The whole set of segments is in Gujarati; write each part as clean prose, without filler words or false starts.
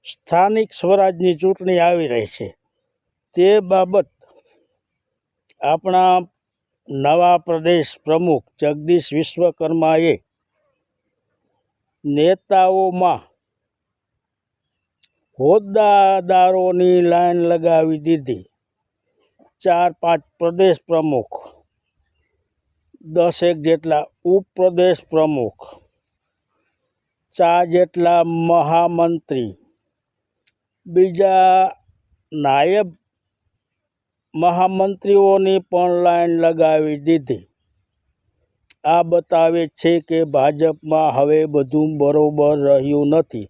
સ્થાનિક સ્વરાજની ચૂંટણી આવી રહી છે, તે બાબત આપણા નવા પ્રદેશ પ્રમુખ જગદીશ વિશ્વકર્માએ નેતાઓમાં હોદ્દેદારોની લાઈન લગાવી દીધી. 4-5 પ્રદેશ પ્રમુખ, 10 જેટલા ઉપપ્રદેશ પ્રમુખ, 4 જેટલા મહામંત્રી, બીજા નાયબ મહામંત્રીઓની પણ લાઈન લગાવી દીધી. આ બતાવે છે કે ભાજપમાં હવે બધું બરોબર રહ્યું નથી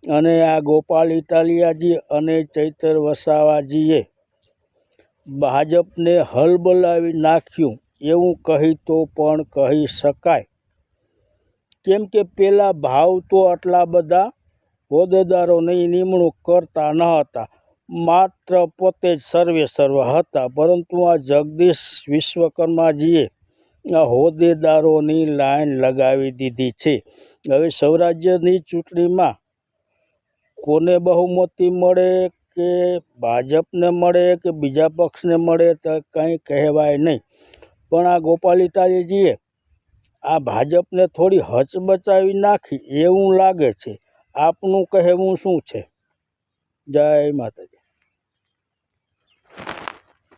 અને આ ગોપાલ ઇટાલિયાજી અને ચૈતર વસાવાજીએ ભાજપને હલબલાવી નાખ્યું એવું કહી તો પણ કહી શકાય, કેમ કે પેલા ભાવ તો આટલા બધા હોદ્દેદારોની નિમણૂક કરતા ન હતા, માત્ર પોતે જ સર્વે હતા. પરંતુ આ જગદીશ વિશ્વકર્માજીએ આ હોદ્દેદારોની લાઈન લગાવી દીધી છે. હવે સ્વરાજ્યની ચૂંટણીમાં કોને બહુમતી મળે કે ભાજપને મળે કે બીજા પક્ષને મળે તો કંઈ કહેવાય નહીં, પણ આ ગોપાલ ઇટાલીજીએ આ ભાજપને થોડી હચમચાવી નાખી એવું લાગે છે. આપનું કહેવું શું છે? જય માતાજી.